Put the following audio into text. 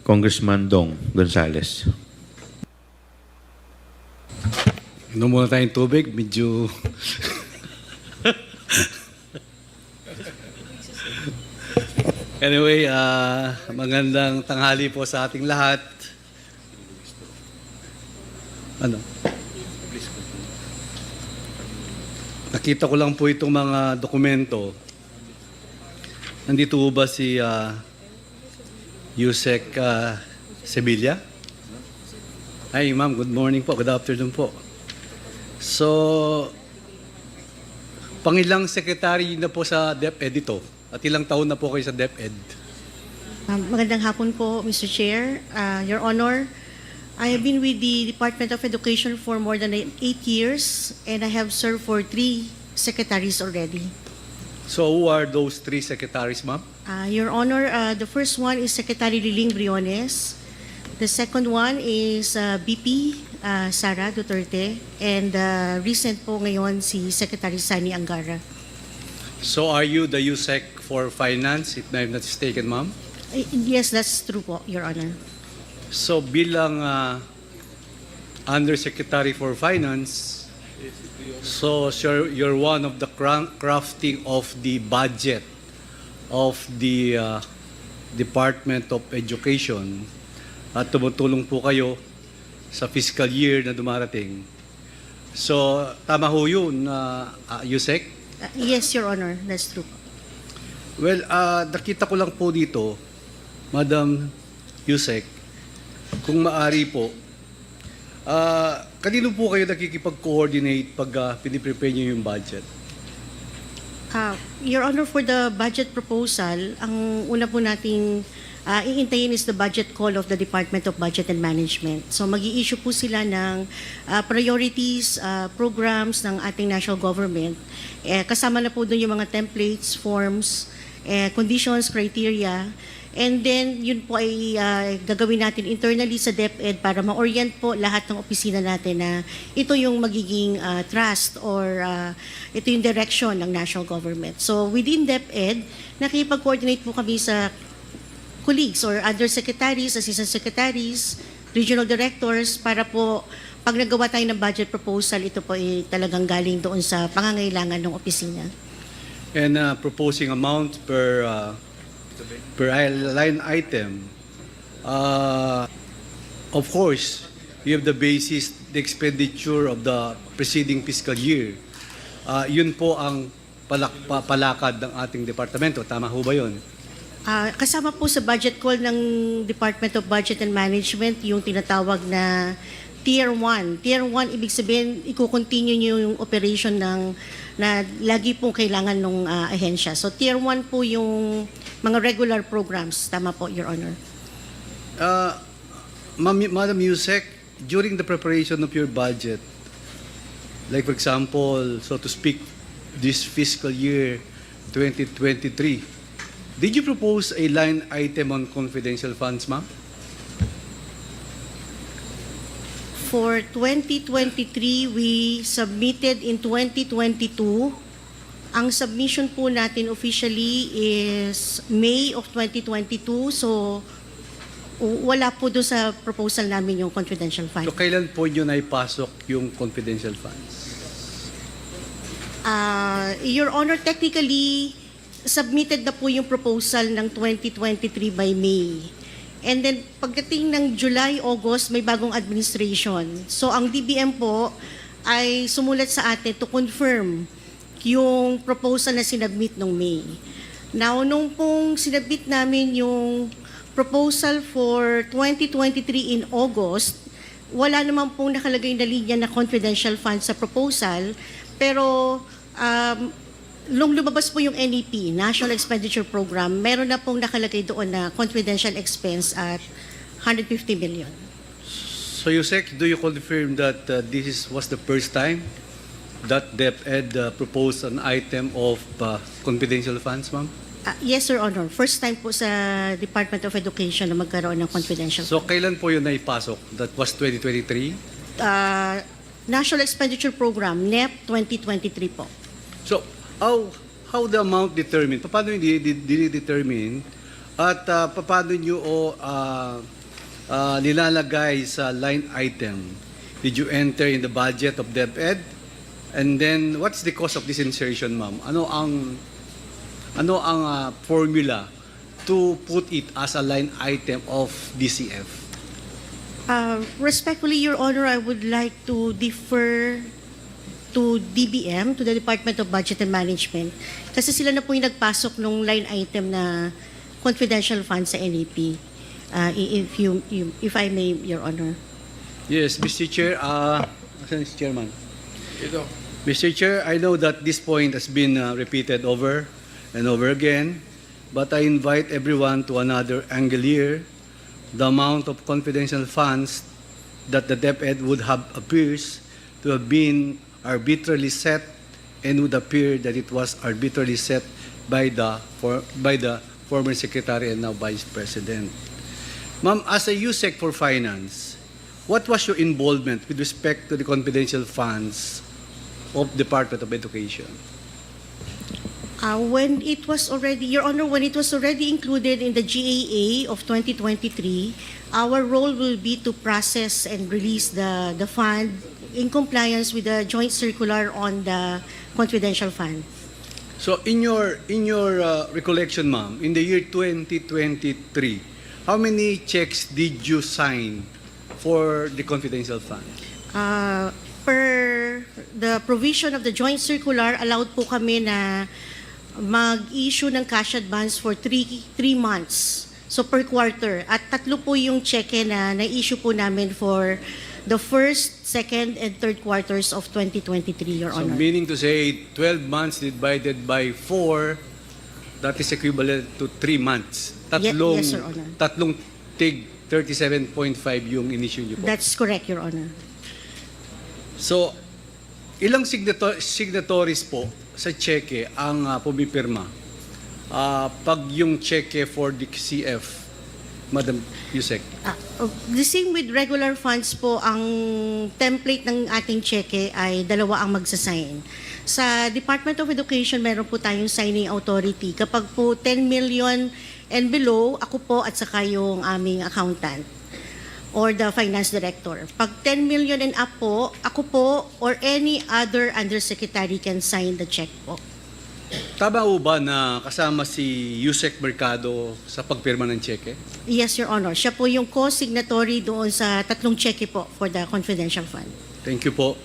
Congressman Dong Gonzales. Inom muna tayong tubig, medyo... Anyway, magandang tanghali po sa ating lahat. Nakita ko lang po itong mga dokumento. Nandito ba si Yusek Sevilla? Hi, ma'am. Good morning po. Good afternoon po. So, pangilang secretary na po sa DepEd ito? At ilang taon na po kayo sa DepEd? Magandang hapon po, Mr. Chair. Your Honor, I have been with the Department of Education for more than 8 years, and I have served for 3 secretaries already. So, who are those 3 secretaries, ma'am? Your Honor, the first one is Secretary Liling Briones. The second one is BP Sara Duterte, and recent po ngayon si Secretary Sani Angara. So, are you the USEC for Finance, if I'm not mistaken, ma'am? Yes, that's true po, Your Honor. So, bilang Undersecretary for Finance, so you're one of the crafting of the budget of the Department of Education at tumutulong po kayo sa fiscal year na dumarating. So, tama ho yun, USEC? Yes, Your Honor, that's true. Well, nakita ko lang po dito, Madam Yusek, kung maari po, kanino po kayo nakikipag-coordinate pag piniprepare niyo yung budget? Your Honor, for the budget proposal, ang una po nating iintayin is the budget call of the Department of Budget and Management. So mag-i-issue po sila ng priorities, programs ng ating national government. Kasama na po doon yung mga templates, forms, conditions, criteria. And then, yun po ay gagawin natin internally sa DepEd para ma-orient po lahat ng opisina natin na ito yung magiging trust or ito yung direction ng national government. So, within DepEd, nakipag-coordinate po kami sa colleagues or undersecretaries, assistant secretaries, regional directors para po pag nagawa tayo ng budget proposal, ito po ay talagang galing doon sa pangangailangan ng opisina. And proposing amount per line item. Of course, you have the basis, the expenditure of the preceding fiscal year. Yun po ang palakad ng ating departamento. Tama ho ba yun? Kasama po sa budget call ng Department of Budget and Management yung tinatawag na Tier 1. Tier 1, ibig sabihin, i-continue nyo yung operation ng na lagi pong kailangan ng ahensya. So Tier 1 po yung mga regular programs. Tama po, Your Honor. Madam Yusek, during the preparation of your budget, like for example, so to speak, this fiscal year 2023, did you propose a line item on confidential funds, ma'am? For 2023, we submitted in 2022. Ang submission po natin officially is May of 2022. So, wala po doon sa proposal namin yung confidential fund. So, kailan po yun ay pasok yung confidential funds? Your Honor, technically, submitted na po yung proposal ng 2023 by May. And then, pagdating ng July, August, may bagong administration. So, ang DBM po ay sumulat sa atin to confirm yung proposal na sinabmit noong May. Now, nung pong sinabmit namin yung proposal for 2023 in August, wala naman pong nakalagay na linya na confidential fund sa proposal, pero nung lumabas po yung NEP, National Expenditure Program, meron na pong nakalagay doon na confidential expense at 150 million. So, Yusek, do you confirm that was the first time that DepEd proposed an item of confidential funds, ma'am? Yes, Your Honor. First time po sa Department of Education na magkaroon ng confidential. So, kailan po yun naipasok? That was 2023? National Expenditure Program, NEP 2023 po. So, how the amount determined? Paano yung dinidetermine? At paano nyo nilalagay sa line item? Did you enter in the budget of DepEd? And then, what's the cost of this insertion, ma'am? Ano ang formula to put it as a line item of DCF? Respectfully, Your Honor, I would like to defer to DBM, to the Department of Budget and Management, kasi sila na po yung nagpasok nung line item na confidential funds sa NAP. If I may, Your Honor. Yes, Mr. Chair. Mr. Chairman. Mr. Chair, I know that this point has been repeated over and over again, but I invite everyone to another angle here. The amount of confidential funds that the DepEd would have appears to have been arbitrarily set, and would appear that it was arbitrarily set by the former Secretary and now Vice President. Ma'am, as a USEC for Finance, what was your involvement with respect to the confidential funds of Department of Education? When it was already, Your Honor, when it was already included in the GAA of 2023, our role will be to process and release the fund in compliance with the joint circular on the confidential fund. So in your recollection, ma'am, in the year 2023, how many checks did you sign for the confidential fund? Per the provision of the joint circular, allowed po kami na mag-issue ng cash advance for 3 months. So per quarter. At 3 po yung cheque na na-issue po namin for the first, second, and third quarters of 2023, Your So Honor. meaning to say 12 months divided by 4, that is equivalent to 3 months. Yes, Your Honor. Tatlong tig 37.5 yung in-issue niyo po. That's correct, Your Honor. So, ilang signatories po sa cheque ang pumipirma pag yung cheque for the CF, Madam Yusek? The same with regular funds po, ang template ng ating cheque ay 2 ang magsasign. Sa Department of Education, meron po tayong signing authority. Kapag po 10 million and below, ako po at saka yung aming accountant or the finance director. Pag 10 million and up po, ako po or any other undersecretary can sign the check po. Tama po ba na kasama si Yusek Mercado sa pagpirma ng cheque? Yes, Your Honor. Siya po yung co-signatory doon sa 3 cheque po for the confidential fund. Thank you po.